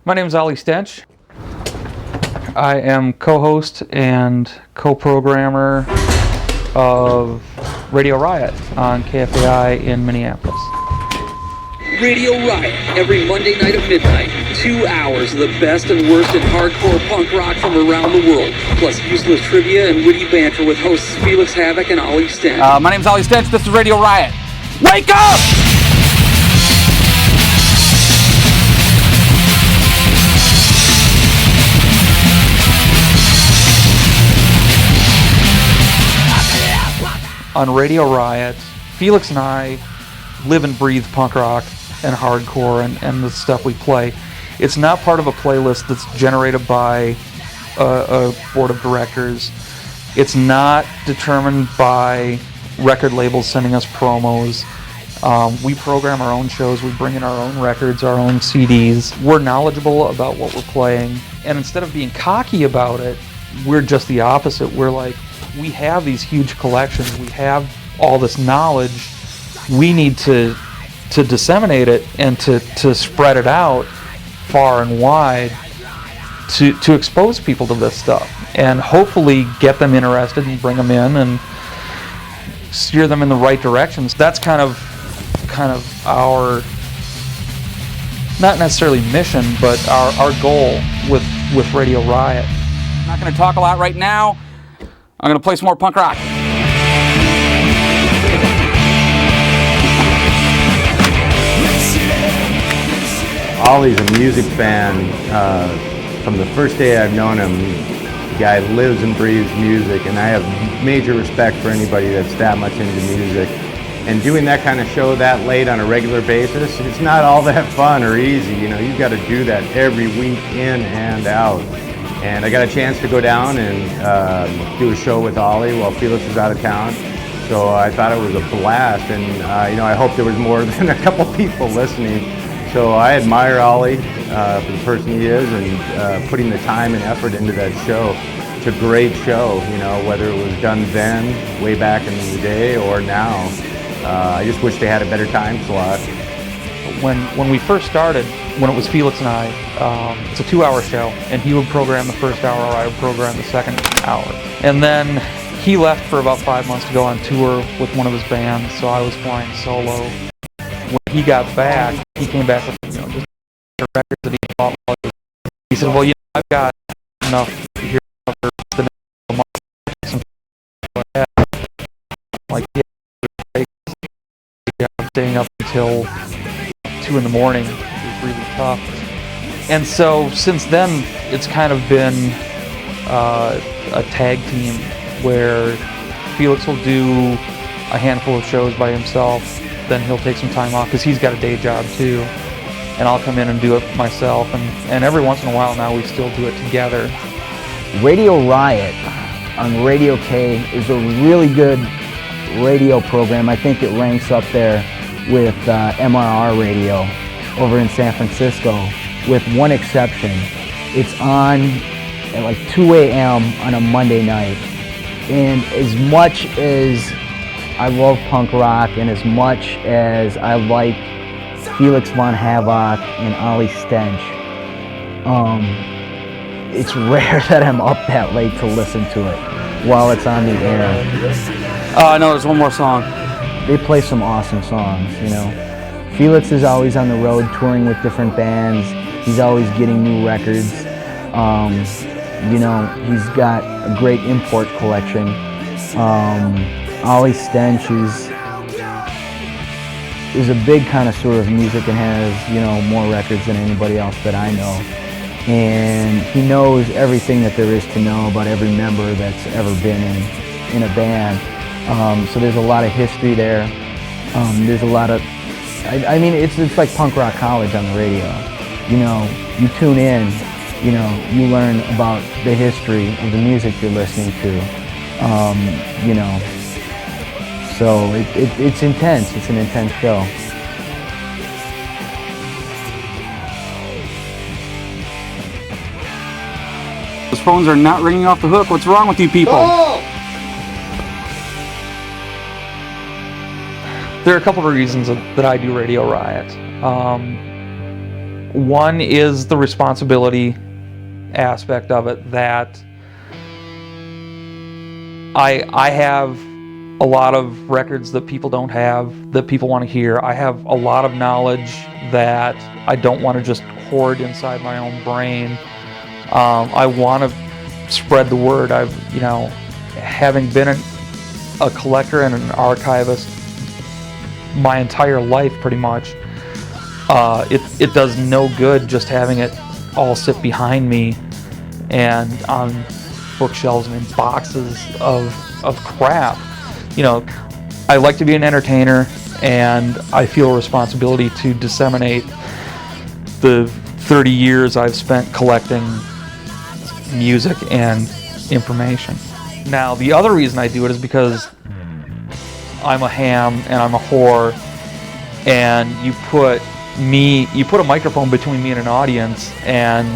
My name is Ollie Stench. I am co-host and co-programmer of Radio Riot on KFAI in Minneapolis. Radio Riot, every Monday night at midnight. 2 hours of the best and worst in hardcore punk rock from around the world. Plus useless trivia and witty banter with hosts Felix Havoc and Ollie Stench. My name's Ollie Stench. This is Radio Riot. Wake up! On Radio Riot, Felix and I live and breathe punk rock and hardcore and the stuff we play. It's not part of a playlist that's generated by a board of directors. It's not determined by record labels sending us promos. We program our own shows. We bring in our own records, our own CDs. We're knowledgeable about what we're playing. And instead of being cocky about it, we're just the opposite. We're like, we have these huge collections. We have all this knowledge. We need to disseminate it and to spread it out far and wide to expose people to this stuff and hopefully get them interested and bring them in and steer them in the right directions. That's kind of our, not necessarily mission, but our goal with Radio Riot. I'm not going to talk a lot right now. I'm going to play some more punk rock. Ollie's a music fan from the first day I've known him. The guy lives and breathes music, and I have major respect for anybody that's that much into music. And doing that kind of show that late on a regular basis, it's not all that fun or easy. You know, you've got to do that every week in and out. And I got a chance to go down and do a show with Ollie while Felix was out of town. So I thought it was a blast, and I hope there was more than a couple people listening. So I admire Ollie for the person he is and putting the time and effort into that show. It's a great show, whether it was done then, way back in the day, or now. I just wish they had a better time slot. When we first started, when it was Felix and I, it's a 2-hour show, and he would program the first hour, or I would program the second hour. And then he left for about 5 months to go on tour with one of his bands, so I was flying solo. When he got back, he came back with just the records that he bought. He said, "Well, I've got enough here for the next month." Some like, staying up until 2 in the morning was really tough. And so since then, it's kind of been a tag team where Felix will do a handful of shows by himself, then he'll take some time off because he's got a day job too, and I'll come in and do it myself, and every once in a while now we still do it together. Radio Riot on Radio K is a really good radio program. I think it ranks up there with MRR radio over in San Francisco, with one exception. It's on at like 2 a.m. on a Monday night. And as much as I love punk rock and as much as I like Felix von Havoc and Ollie Stench, it's rare that I'm up that late to listen to it while it's on the air. No, there's one more song. They play some awesome songs, Felix is always on the road touring with different bands. He's always getting new records. He's got a great import collection. Ollie Stench is a big connoisseur of music and has, more records than anybody else that I know. And he knows everything that there is to know about every member that's ever been in a band. So there's a lot of history there. There's a lot of, it's like punk rock college on the radio. You tune in, you learn about the history of the music you're listening to. So it's intense. It's an intense show. Those phones are not ringing off the hook. What's wrong with you people? Oh! There are a couple of reasons that I do Radio Riot. One is the responsibility aspect of it, that I have a lot of records that people don't have, that people want to hear. I have a lot of knowledge that I don't want to just hoard inside my own brain. I want to spread the word. Having been a collector and an archivist my entire life pretty much, it does no good just having it all sit behind me and on bookshelves and in boxes of crap. I like to be an entertainer, and I feel a responsibility to disseminate the 30 years I've spent collecting music and information. Now, the other reason I do it is because I'm a ham and I'm a whore, and you put a microphone between me and an audience, and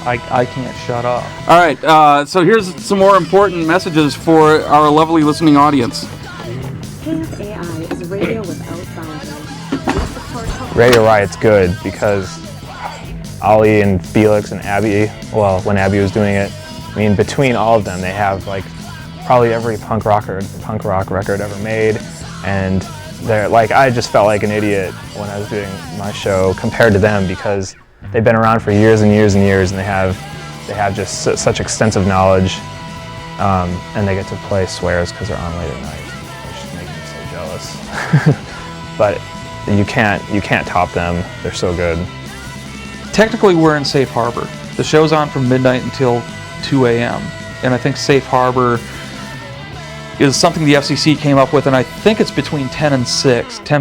I can't shut up. All right, so here's some more important messages for our lovely listening audience. KFAI is radio without boundaries. Radio Riot's good because Ollie and Felix and Abby, well, when Abby was doing it, I mean, between all of them, they have like probably every punk rock record ever made, and they're like, I just felt like an idiot when I was doing my show compared to them, because they've been around for years and years and years, and they have just such extensive knowledge, and they get to play swears because they're on late at night, which makes me so jealous. But you can't top them. They're so good. Technically, we're in safe harbor. The show's on from midnight until 2 a.m. And I think safe harbor is something the FCC came up with, and I think it's between 10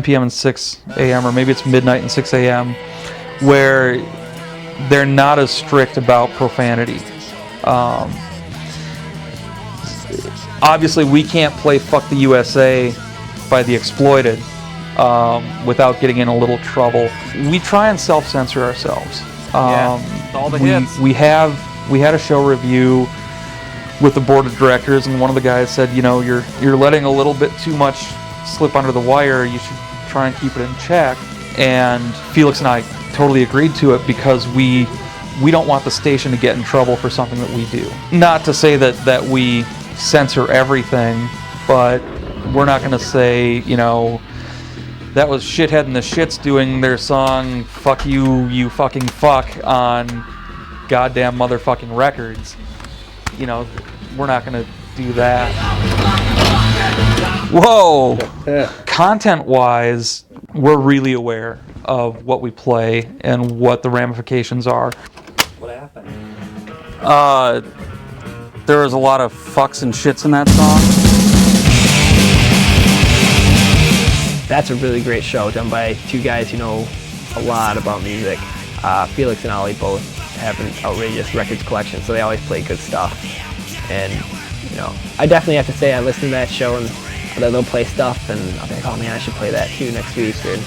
p.m. and 6 a.m., or maybe it's midnight and 6 a.m., where they're not as strict about profanity. Obviously, we can't play Fuck the USA by The Exploited without getting in a little trouble. We try and self-censor ourselves. All the hits. We had a show review with the board of directors, and one of the guys said, you're letting a little bit too much slip under the wire. You should try and keep it in check. And Felix and I totally agreed to it, because we don't want the station to get in trouble for something that we do. Not to say that we censor everything, but we're not going to say, that was Shithead and the Shits doing their song Fuck You, You Fucking Fuck on goddamn motherfucking records. We're not going to do that. Whoa! Content-wise, we're really aware of what we play and what the ramifications are. What happened? There was a lot of fucks and shits in that song. That's a really great show done by two guys who know a lot about music. Felix and Ollie both have an outrageous records collection, so they always play good stuff. And I definitely have to say I listen to that show and they'll play stuff, and I'll be like, oh man, I should play that too next week. And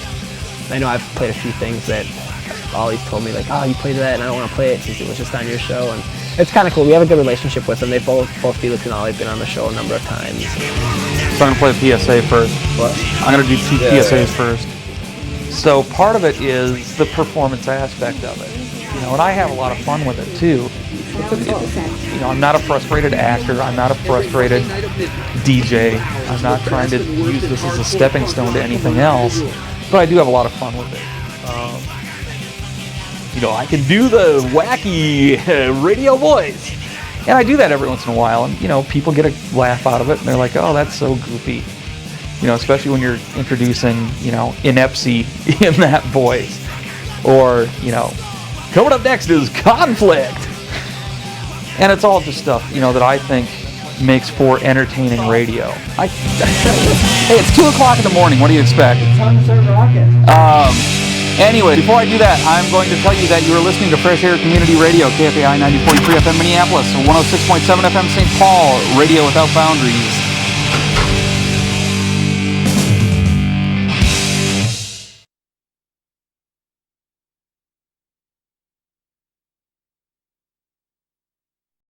I know I've played a few things that Ollie's told me, like, oh, you played that and I don't want to play it since it was just on your show. And it's kind of cool. We have a good relationship with them. They both Felix and Ollie have been on the show a number of times. So I'm going to play the PSA first. What? I'm going to do two PSAs first. So part of it is the performance aspect of it. And I have a lot of fun with it too. I'm not a frustrated actor. I'm not a frustrated DJ. I'm not trying to use this as a stepping stone to anything else. But I do have a lot of fun with it. I can do the wacky radio voice. And I do that every once in a while. And, people get a laugh out of it. And they're like, oh, that's so goofy. Especially when you're introducing, ineptity in that voice. Or, coming up next is Conflict. And it's all just stuff, that I think makes for entertaining radio. Hey, it's 2 o'clock in the morning. What do you expect? Time to start rocking. Anyway, before I do that, I'm going to tell you that you are listening to Fresh Air Community Radio, KFAI 90.3 FM Minneapolis, 106.7 FM St. Paul, Radio Without Boundaries.